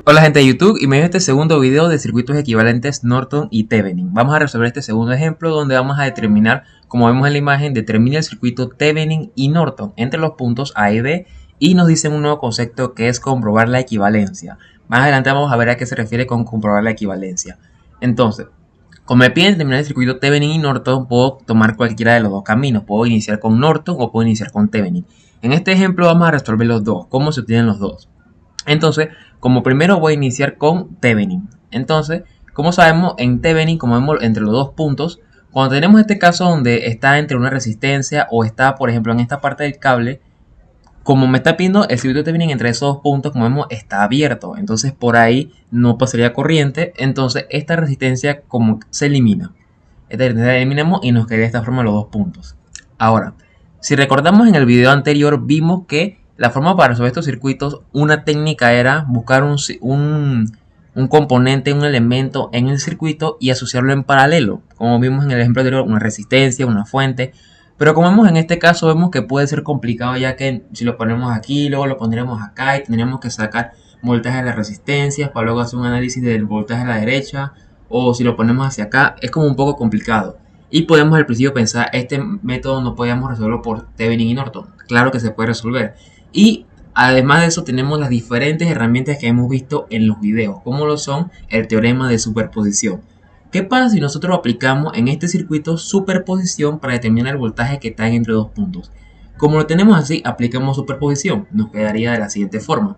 Hola gente de YouTube y me dio este segundo video de circuitos equivalentes Norton y Thevenin. Vamos a resolver este segundo ejemplo donde vamos a determinar, como vemos en la imagen, determina el circuito Thevenin y Norton entre los puntos A y B y nos dicen un nuevo concepto que es comprobar la equivalencia. Más adelante vamos a ver a qué se refiere con comprobar la equivalencia. Entonces, como me piden determinar el circuito Thevenin y Norton, puedo tomar cualquiera de los dos caminos. Puedo iniciar con Norton o puedo iniciar con Thevenin. En este ejemplo vamos a resolver los dos, cómo se obtienen los dos. Entonces, como primero voy a iniciar con Thevenin. Entonces, como sabemos, en Thevenin, como vemos entre los dos puntos, cuando tenemos este caso donde está entre una resistencia o está, por ejemplo, en esta parte del cable, como me está pidiendo el circuito de Thevenin entre esos dos puntos, como vemos, está abierto. Entonces, por ahí no pasaría corriente. Entonces, esta resistencia como se elimina. Esta resistencia la eliminamos y nos queda de esta forma los dos puntos. Ahora, si recordamos en el video anterior, vimos que la forma para resolver estos circuitos, una técnica era buscar un componente, un elemento en el circuito y asociarlo en paralelo. Como vimos en el ejemplo anterior, una resistencia, una fuente. Pero como vemos en este caso, vemos que puede ser complicado, ya que si lo ponemos aquí, luego lo pondremos acá y tendremos que sacar voltaje de las resistencias para luego hacer un análisis del voltaje a la derecha. O si lo ponemos hacia acá, es como un poco complicado. Y podemos al principio pensar, este método no podíamos resolverlo por Thevenin y Norton. Claro que se puede resolver. Y además de eso tenemos las diferentes herramientas que hemos visto en los videos, como lo son el teorema de superposición. ¿Qué pasa si nosotros aplicamos en este circuito superposición para determinar el voltaje que está entre dos puntos? Como lo tenemos así, aplicamos superposición. Nos quedaría de la siguiente forma.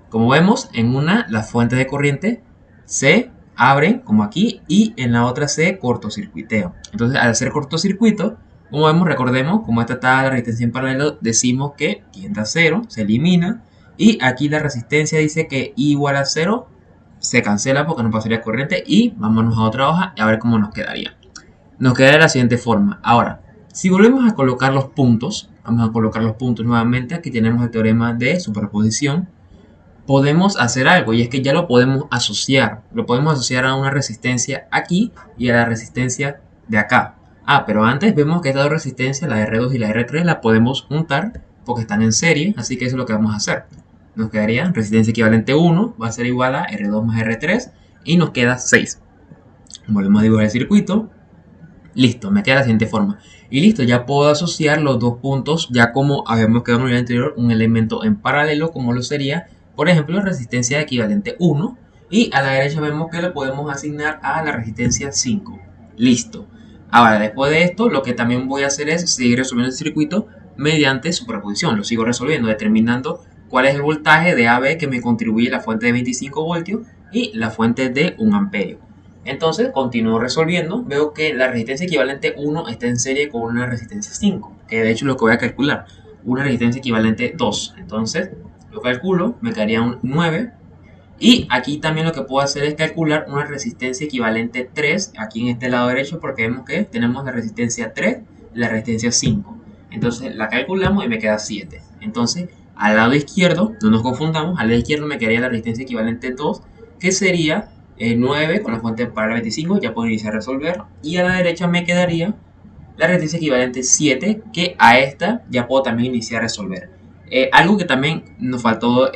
Como vemos, en una las fuentes de corriente se abren, como aquí, y en la otra se cortocircuitean. Entonces, al hacer cortocircuito, como vemos, recordemos, como esta está la resistencia en paralelo, decimos que tiende a 0, se elimina, y aquí la resistencia dice que I igual a 0, se cancela porque no pasaría corriente, y vámonos a otra hoja a ver cómo nos quedaría. Nos queda de la siguiente forma. Ahora, si volvemos a colocar los puntos, vamos a colocar los puntos nuevamente, aquí tenemos el teorema de superposición, podemos hacer algo y es que ya lo podemos asociar a una resistencia aquí y a la resistencia de acá. Pero antes vemos que estas dos resistencias, la R2 y la R3, la podemos juntar porque están en serie, así que eso es lo que vamos a hacer. Nos quedaría resistencia equivalente 1 va a ser igual a R2 más R3 y nos queda 6. Volvemos a dibujar el circuito. Listo, me queda de la siguiente forma. Y listo, ya puedo asociar los dos puntos, ya como habíamos quedado en el video anterior, un elemento en paralelo, como lo sería, por ejemplo, resistencia equivalente 1. Y a la derecha vemos que lo podemos asignar a la resistencia 5. Listo. Ahora, después de esto, lo que también voy a hacer es seguir resolviendo el circuito mediante superposición. Lo sigo resolviendo, determinando cuál es el voltaje de AB que me contribuye la fuente de 25 voltios y la fuente de 1 amperio. Entonces continúo resolviendo, veo que la resistencia equivalente 1 está en serie con una resistencia 5, que de hecho es lo que voy a calcular, una resistencia equivalente 2. Entonces lo calculo, me quedaría un 9. Y aquí también lo que puedo hacer es calcular una resistencia equivalente 3, aquí en este lado derecho, porque vemos que tenemos la resistencia 3 y la resistencia 5. Entonces la calculamos y me queda 7. Entonces al lado izquierdo, no nos confundamos, al lado izquierdo me quedaría la resistencia equivalente 2, que sería 9 con la fuente para 25, ya puedo iniciar a resolver. Y a la derecha me quedaría la resistencia equivalente 7, que a esta ya puedo también iniciar a resolver. Algo que también nos faltó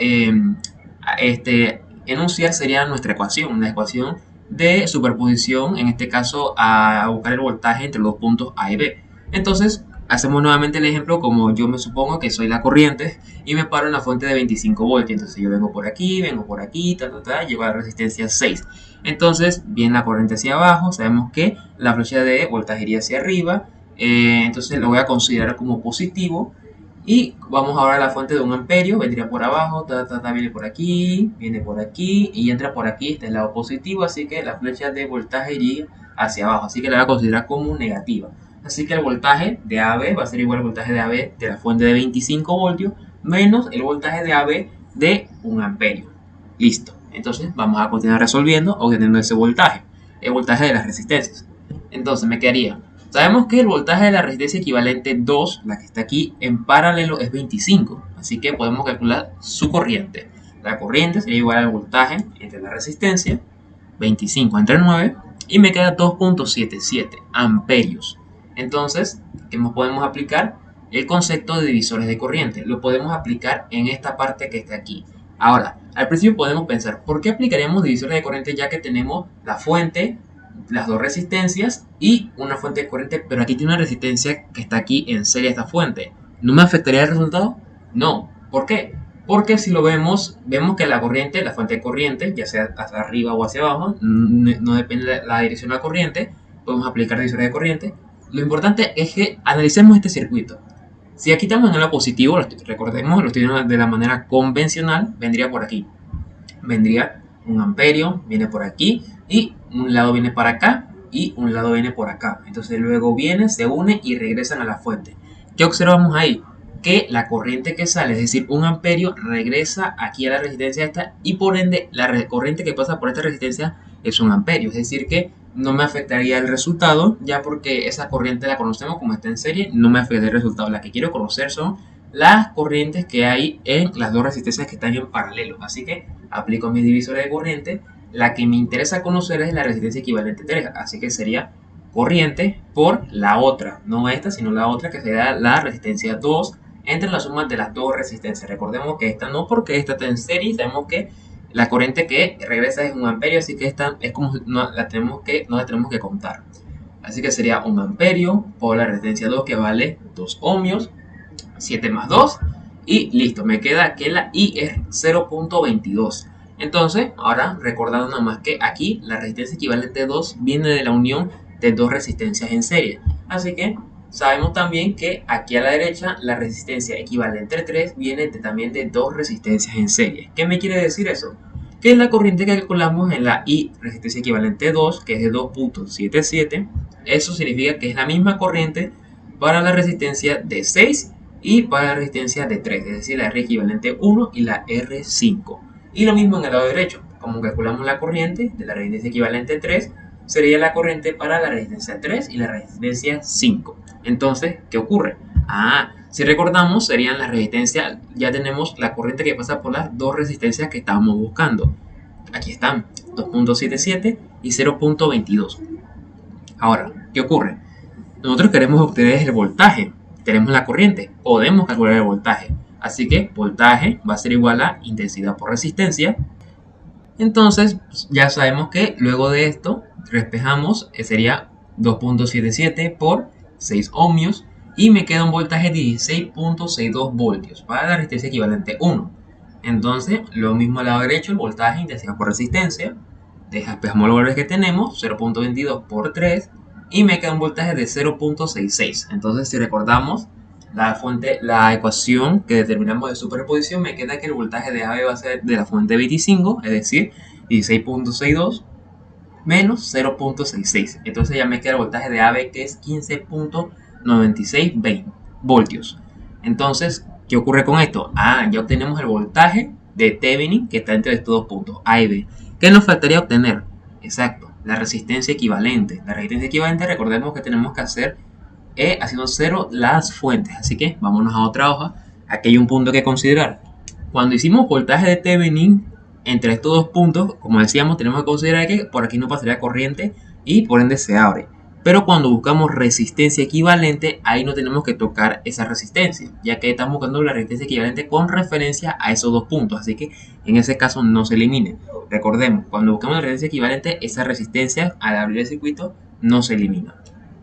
enunciar sería nuestra ecuación, la ecuación de superposición, en este caso a buscar el voltaje entre los puntos A y B. Entonces hacemos nuevamente el ejemplo como yo me supongo que soy la corriente y me paro en la fuente de 25 voltios. Entonces yo vengo por aquí, llego a la resistencia 6. Entonces viene la corriente hacia abajo, sabemos que la flecha de voltaje iría hacia arriba, entonces lo voy a considerar como positivo. Y vamos ahora a la fuente de 1 amperio, vendría por abajo, viene por aquí y entra por aquí, este es el lado positivo, así que la flecha de voltaje iría hacia abajo, así que la voy a considerar como negativa. Así que el voltaje de AB va a ser igual al voltaje de AB de la fuente de 25 voltios menos el voltaje de AB de 1 amperio. Listo. Entonces vamos a continuar resolviendo, obteniendo ese voltaje, el voltaje de las resistencias. Entonces me quedaría, sabemos que el voltaje de la resistencia equivalente 2, la que está aquí en paralelo, es 25. Así que podemos calcular su corriente. La corriente sería igual al voltaje entre la resistencia, 25 entre 9, y me queda 2.77 amperios. Entonces, ¿qué más podemos aplicar? El concepto de divisores de corriente. Lo podemos aplicar en esta parte que está aquí. Ahora, Al principio podemos pensar, ¿por qué aplicaríamos divisores de corriente ya que tenemos la fuente, las dos resistencias y una fuente de corriente, pero aquí tiene una resistencia que está aquí en serie a esta fuente? ¿No me afectaría el resultado? No. ¿Por qué? Porque si lo vemos, vemos que la corriente, la fuente de corriente, ya sea hacia arriba o hacia abajo, no depende de la dirección de la corriente, podemos aplicar divisores de corriente. Lo importante es que analicemos este circuito. Si aquí estamos en el lado positivo, recordemos, lo estoy viendo de la manera convencional, vendría por aquí. Vendría un amperio, viene por aquí, y un lado viene para acá, y un lado viene por acá. Entonces luego viene, se une y regresan a la fuente. ¿Qué observamos ahí? Que la corriente que sale, es decir, un amperio, regresa aquí a la resistencia esta, y por ende la corriente que pasa por esta resistencia es un amperio. Es decir que no me afectaría el resultado, ya porque esa corriente la conocemos como está en serie, no me afectaría el resultado. La que quiero conocer son las corrientes que hay en las dos resistencias que están en paralelo. Así que aplico mis divisores de corriente. La que me interesa conocer es la resistencia equivalente 3, así que sería corriente por la otra, no esta, sino la otra, que sería la resistencia 2, entre la suma de las dos resistencias. Recordemos que esta no, porque esta está en serie, sabemos que la corriente que regresa es un amperio, así que esta es como no la tenemos que contar. Así que sería un amperio por la resistencia 2, que vale 2 ohmios, 7 más 2, y listo, me queda que la I es 0.22. Entonces, ahora recordando nada más que aquí la resistencia equivalente 2 viene de la unión de dos resistencias en serie. Así que sabemos también que aquí a la derecha la resistencia equivalente 3 viene también de dos resistencias en serie. ¿Qué me quiere decir eso? Que la corriente que calculamos en la I resistencia equivalente 2, que es de 2.77, eso significa que es la misma corriente para la resistencia de 6 y para la resistencia de 3, es decir, la R equivalente 1 y la R5. Y lo mismo en el lado derecho, como calculamos la corriente de la resistencia equivalente 3, sería la corriente para la resistencia 3 y la resistencia 5. Entonces, ¿qué ocurre? Si recordamos, serían las resistencias, ya tenemos la corriente que pasa por las dos resistencias que estábamos buscando. Aquí están, 2.77 y 0.22. Ahora, ¿qué ocurre? Nosotros queremos obtener el voltaje, tenemos la corriente, podemos calcular el voltaje. Así que voltaje va a ser igual a intensidad por resistencia. Entonces ya sabemos que luego de esto despejamos, sería 2.77 por 6 ohmios, y me queda un voltaje de 16.62 voltios para la resistencia equivalente 1. Entonces lo mismo al lado derecho, el voltaje, intensidad por resistencia, despejamos los valores que tenemos, 0.22 por 3, y me queda un voltaje de 0.66. Entonces, si recordamos la ecuación que determinamos de superposición, me queda que el voltaje de AB va a ser de la fuente 25, es decir, 16.62 menos 0.66. Entonces ya me queda el voltaje de AB, que es 15.96 voltios. Entonces, ¿qué ocurre con esto? Ya obtenemos el voltaje de Thevenin que está entre estos dos puntos, A y B. ¿Qué nos faltaría obtener? Exacto, la resistencia equivalente. La resistencia equivalente, recordemos que tenemos que hacer haciendo cero las fuentes. Así que vámonos a otra hoja. Aquí hay un punto que considerar. Cuando hicimos voltaje de Thevenin entre estos dos puntos, como decíamos, tenemos que considerar que por aquí no pasaría corriente y por ende se abre. Pero cuando buscamos resistencia equivalente, ahí no tenemos que tocar esa resistencia, ya que estamos buscando la resistencia equivalente con referencia a esos dos puntos. Así que en ese caso no se elimine. Recordemos, cuando buscamos la resistencia equivalente, esa resistencia al abrir el circuito no se elimina.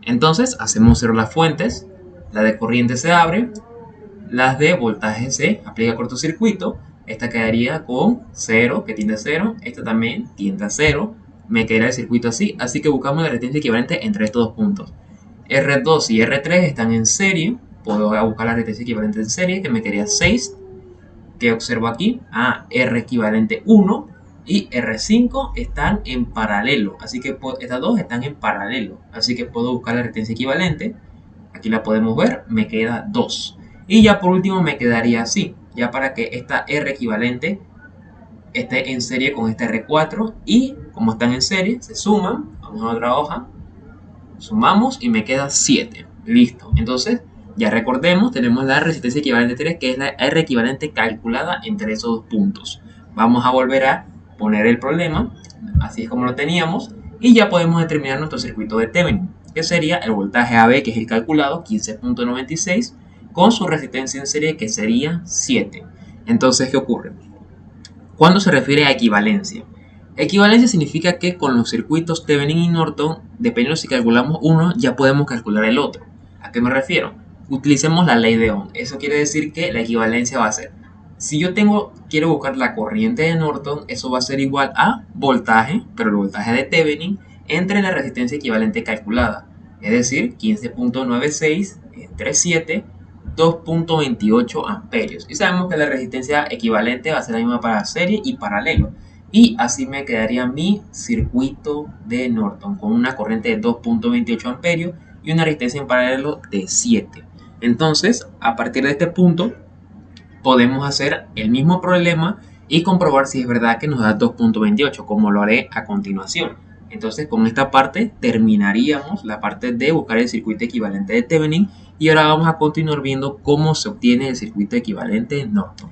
Entonces hacemos cero las fuentes, la de corriente se abre, las de voltaje se aplica cortocircuito, esta quedaría con 0, que tiende a 0, esta también tiende a 0, me quedaría el circuito así, así que buscamos la resistencia equivalente entre estos dos puntos. R2 y R3 están en serie, puedo buscar la resistencia equivalente en serie, que me quedaría 6, que observo aquí, R equivalente 1, y R5 están en paralelo, así que estas dos están en paralelo, así que puedo buscar la resistencia equivalente, aquí la podemos ver, me queda 2, y ya por último me quedaría así, ya para que esta R equivalente esté en serie con esta R4, y como están en serie, se suman, vamos a otra hoja, sumamos y me queda 7, listo. Entonces ya recordemos, tenemos la resistencia equivalente 3, que es la R equivalente calculada entre esos dos puntos. Vamos a volver a poner el problema, así es como lo teníamos, y ya podemos determinar nuestro circuito de Thevenin, que sería el voltaje AB, que es el calculado, 15.96, con su resistencia en serie, que sería 7. Entonces, ¿qué ocurre? ¿Cuándo se refiere a equivalencia? Equivalencia significa que con los circuitos Thevenin y Norton, dependiendo si calculamos uno, ya podemos calcular el otro. ¿A qué me refiero? Utilicemos la ley de Ohm. Eso quiere decir que la equivalencia va a ser, si yo quiero buscar la corriente de Norton, eso va a ser igual a voltaje, pero el voltaje de Thevenin, entre la resistencia equivalente calculada. Es decir, 15.96 entre 7, 2.28 amperios. Y sabemos que la resistencia equivalente va a ser la misma para serie y paralelo. Y así me quedaría mi circuito de Norton con una corriente de 2.28 amperios y una resistencia en paralelo de 7. Entonces, a partir de este punto, podemos hacer el mismo problema y comprobar si es verdad que nos da 2.28, como lo haré a continuación. Entonces, con esta parte terminaríamos la parte de buscar el circuito equivalente de Thevenin y ahora vamos a continuar viendo cómo se obtiene el circuito equivalente de Norton.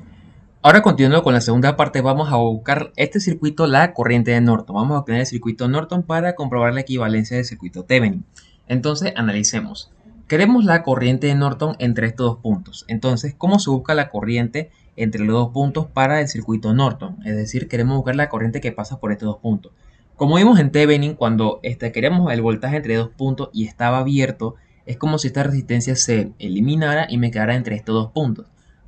Ahora, continuando con la segunda parte, vamos a buscar este circuito, la corriente de Norton. Vamos a obtener el circuito Norton para comprobar la equivalencia del circuito Thevenin. Entonces, analicemos. Queremos la corriente de Norton entre estos dos puntos. Entonces, ¿cómo se busca la corriente entre los dos puntos para el circuito Norton? Es decir, queremos buscar la corriente que pasa por estos dos puntos. Como vimos en Thevenin, cuando queremos el voltaje entre dos puntos y estaba abierto, es como si esta resistencia se eliminara y me quedara entre estos dos puntos.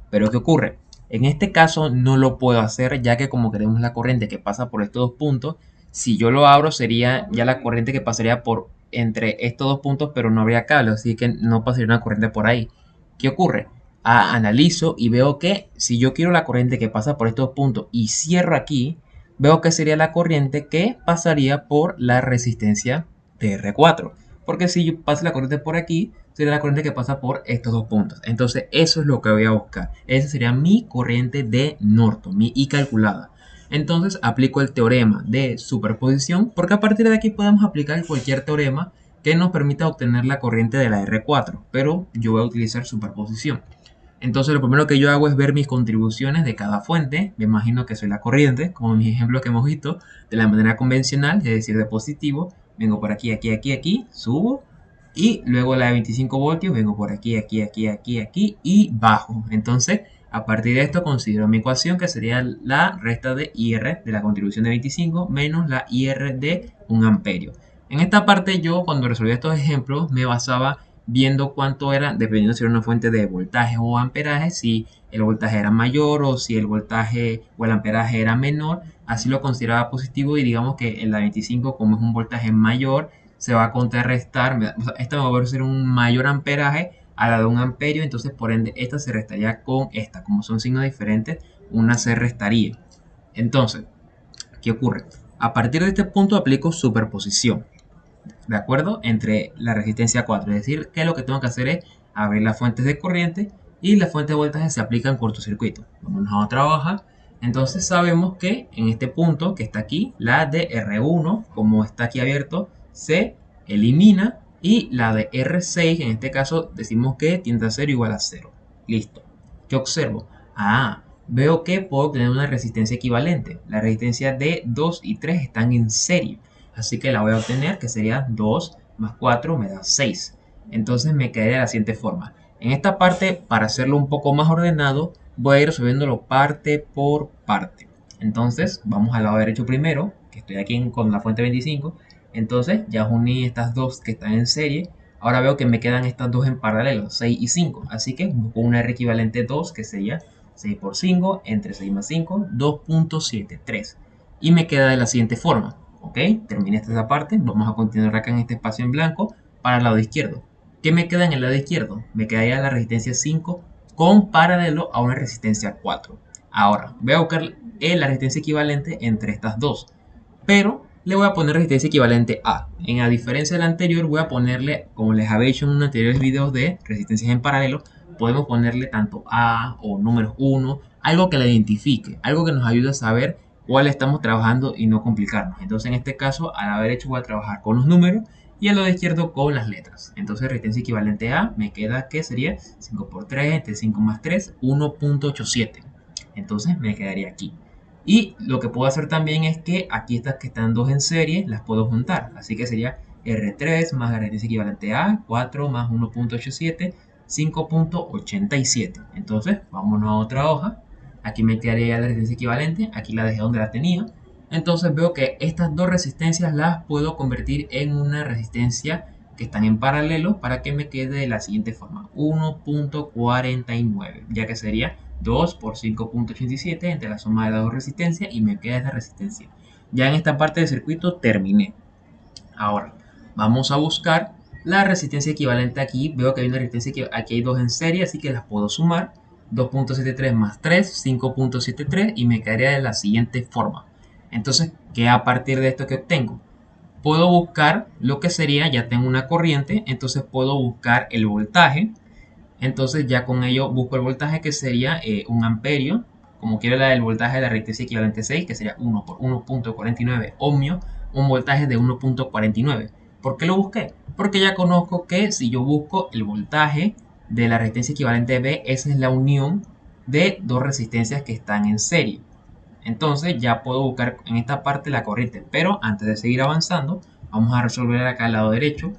Pero ¿qué ocurre? En este caso no lo puedo hacer, ya que como queremos la corriente que pasa por estos dos puntos, si yo lo abro sería ya la corriente que pasaría por entre estos dos puntos, pero no habría cable, así que no pasaría una corriente por ahí. ¿Qué ocurre? Analizo y veo que si yo quiero la corriente que pasa por estos puntos y cierro aquí, veo que sería la corriente que pasaría por la resistencia de R4. Porque si yo paso la corriente por aquí, sería la corriente que pasa por estos dos puntos. Entonces eso es lo que voy a buscar. Esa sería mi corriente de Norton, mi I calculada. Entonces aplico el teorema de superposición, porque a partir de aquí podemos aplicar cualquier teorema que nos permita obtener la corriente de la R4, pero yo voy a utilizar superposición. Entonces lo primero que yo hago es ver mis contribuciones de cada fuente. Me imagino que soy la corriente, como en mis ejemplos que hemos visto, de la manera convencional, es decir, de positivo. Vengo por aquí, aquí, aquí, aquí, subo. Y luego la de 25 voltios, vengo por aquí, aquí, aquí, aquí, aquí y bajo. Entonces, a partir de esto considero mi ecuación, que sería la resta de IR de la contribución de 25 menos la IR de 1 amperio. En esta parte yo, cuando resolví estos ejemplos, me basaba viendo cuánto era, dependiendo si era una fuente de voltaje o amperaje, si el voltaje era mayor o si el voltaje o el amperaje era menor. Así lo consideraba positivo y digamos que en la 25, como es un voltaje mayor, se va a contrarrestar, o sea, esta va a ser un mayor amperaje a la de 1 amperio, entonces por ende esta se restaría con esta, como son signos diferentes, una se restaría. Entonces, ¿qué ocurre? A partir de este punto aplico superposición, ¿de acuerdo? Entre la resistencia 4, es decir, que lo que tengo que hacer es abrir las fuentes de corriente y las fuentes de voltaje se aplican en cortocircuito. Vamos a otra hoja. Entonces sabemos que en este punto que está aquí, la de R1, como está aquí abierto, se elimina y la de R6, en este caso decimos que tiende a ser igual a 0. Listo. ¿Qué observo? Veo que puedo tener una resistencia equivalente. La resistencia de 2 y 3 están en serie. Así que la voy a obtener, que sería 2 más 4 me da 6. Entonces me quedaría de la siguiente forma. En esta parte, para hacerlo un poco más ordenado, voy a ir resolviéndolo parte por parte. Entonces, vamos al lado derecho primero, que estoy aquí con la fuente 25. Entonces, ya uní estas dos que están en serie. Ahora veo que me quedan estas dos en paralelo, 6 y 5. Así que busco una R equivalente 2, que sería 6 por 5, entre 6 más 5, 2.73. Y me queda de la siguiente forma. Ok, terminé esta parte. Vamos a continuar acá en este espacio en blanco para el lado izquierdo. ¿Qué me queda en el lado izquierdo? Me quedaría la resistencia 5 con paralelo a una resistencia 4. Ahora, voy a buscar la resistencia equivalente entre estas dos. Pero le voy a poner resistencia equivalente a. A diferencia del anterior, voy a ponerle, como les había hecho en anteriores videos de resistencias en paralelo, podemos ponerle tanto A o números 1, algo que la identifique, algo que nos ayude a saber cuál estamos trabajando y no complicarnos. Entonces en este caso, al haber hecho, voy a trabajar con los números y al lado izquierdo con las letras. Entonces resistencia equivalente a me queda que sería 5 por 3 entre 5 más 3, 1.87. Entonces me quedaría aquí. Y lo que puedo hacer también es que aquí estas que están dos en serie las puedo juntar. Así que sería R3 más la resistencia equivalente a 4 más 1.87, 5.87. Entonces vámonos a otra hoja. aquí me quedaría la resistencia equivalente, aquí la dejé donde la tenía. Entonces veo que estas dos resistencias las puedo convertir en una resistencia que están en paralelo para que me quede de la siguiente forma: 1.49, ya que sería 2 por 5.87 entre la suma de las dos resistencias y me queda esta resistencia. Ya en esta parte del circuito terminé. Ahora vamos a buscar la resistencia equivalente. Aquí veo que hay una resistencia que aquí hay dos en serie, así que las puedo sumar: 2.73 más 3, 5.73, y me quedaría de la siguiente forma. Entonces, ¿qué a partir de esto que obtengo? Puedo buscar lo que sería, ya tengo una corriente, entonces puedo buscar el voltaje. Entonces ya con ello busco el voltaje, que sería 1 amperio, como quiero la del voltaje de la resistencia equivalente 6, que sería 1 por 1.49 ohmios, un voltaje de 1.49. ¿Por qué lo busqué? Porque ya conozco que si yo busco el voltaje de la resistencia equivalente B, esa es la unión de dos resistencias que están en serie. Entonces ya puedo buscar en esta parte la corriente, pero antes de seguir avanzando, vamos a resolver acá al lado derecho,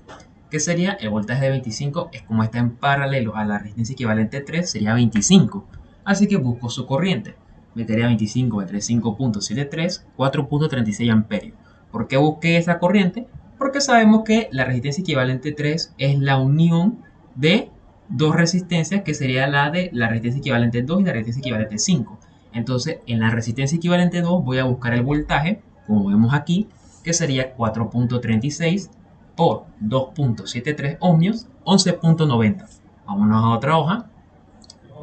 que sería el voltaje de 25, es como está en paralelo a la resistencia equivalente 3, sería 25. Así que busco su corriente. Metería 25 entre 5.73, 4.36 amperios. ¿Por qué busqué esa corriente? Porque sabemos que la resistencia equivalente 3 es la unión de dos resistencias, que sería la de la resistencia equivalente 2 y la resistencia equivalente 5. Entonces, en la resistencia equivalente 2 voy a buscar el voltaje, como vemos aquí, que sería 4.36 por 2.73 ohmios, 11.90. Vámonos a otra hoja.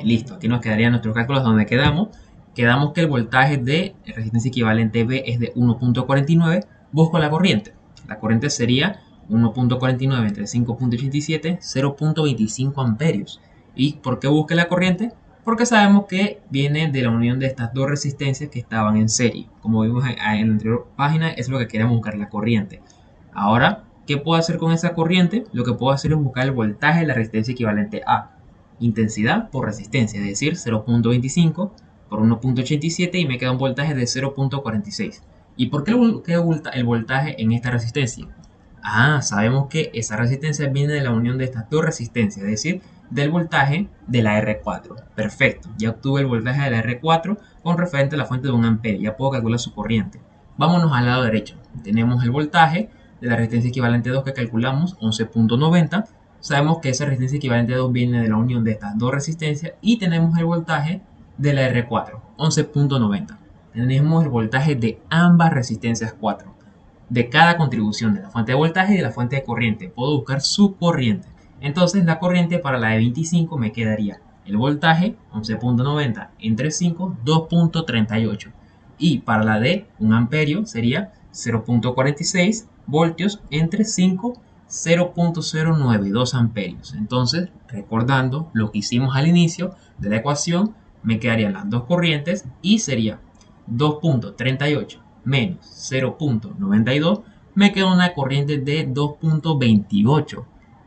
Listo, aquí nos quedarían nuestros cálculos donde quedamos. Quedamos que el voltaje de resistencia equivalente B es de 1.49. Busco la corriente. La corriente sería 1.49 entre 5.87, 0.25 amperios. ¿Y por qué busqué la corriente? Porque sabemos que viene de la unión de estas dos resistencias que estaban en serie. Como vimos en la anterior página, es lo que queremos buscar, la corriente. Ahora, ¿qué puedo hacer con esa corriente? Lo que puedo hacer es buscar el voltaje de la resistencia equivalente a intensidad por resistencia, es decir, 0.25 por 1.87, y me queda un voltaje de 0.46. ¿Y por qué el voltaje en esta resistencia? Sabemos que esa resistencia viene de la unión de estas dos resistencias, es decir, del voltaje de la R4. Perfecto, ya obtuve el voltaje de la R4 con referente a la fuente de 1 amperio, ya puedo calcular su corriente. Vámonos al lado derecho, tenemos el voltaje de la resistencia equivalente 2 que calculamos, 11.90. Sabemos que esa resistencia equivalente 2 viene de la unión de estas dos resistencias, y tenemos el voltaje de la R4, 11.90. Tenemos el voltaje de ambas resistencias 4, de cada contribución de la fuente de voltaje y de la fuente de corriente. Puedo buscar su corriente. Entonces la corriente para la de 25 me quedaría el voltaje 11.90 entre 5, 2.38. Y para la de 1 amperio sería 0.46 voltios entre 5, 0.092 amperios. Entonces, recordando lo que hicimos al inicio de la ecuación, me quedarían las dos corrientes y sería 2.38 menos 0.92, me queda una corriente de 2.28,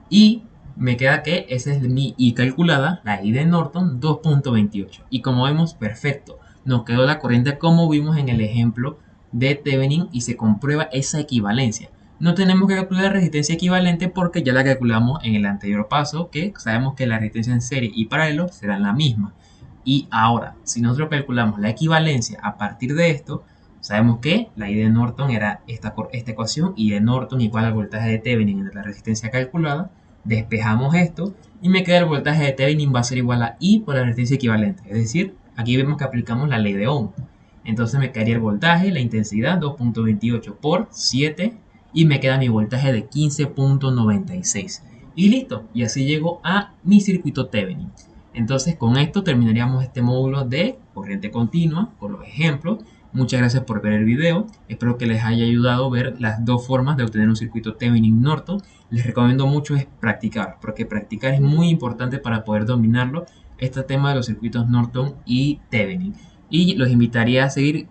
y me queda que esa es mi I calculada, la I de Norton, 2.28. Y como vemos, perfecto, nos quedó la corriente como vimos en el ejemplo de Thevenin y se comprueba esa equivalencia. No tenemos que calcular la resistencia equivalente porque ya la calculamos en el anterior paso, que sabemos que la resistencia en serie y paralelo serán la misma. Y ahora, si nosotros calculamos la equivalencia a partir de esto, sabemos que la I de Norton era esta ecuación, I de Norton igual al voltaje de Thevenin entre la resistencia calculada. Despejamos esto y me queda el voltaje de Thevenin va a ser igual a I por la resistencia equivalente. Es decir, aquí vemos que aplicamos la ley de Ohm. Entonces me quedaría el voltaje, la intensidad 2.28 por 7, y me queda mi voltaje de 15.96. Y listo, y así llego a mi circuito Thevenin. Entonces con esto terminaríamos este módulo de corriente continua con los ejemplos. Muchas gracias por ver el video, espero que les haya ayudado a ver las dos formas de obtener un circuito Thevenin-Norton. Les recomiendo mucho es practicar, porque practicar es muy importante para poder dominarlo, este tema de los circuitos Norton y Thevenin. Y los invitaría a seguir,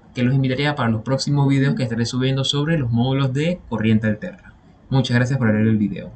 para los próximos videos que estaré subiendo sobre los módulos de corriente alterna. Muchas gracias por ver el video.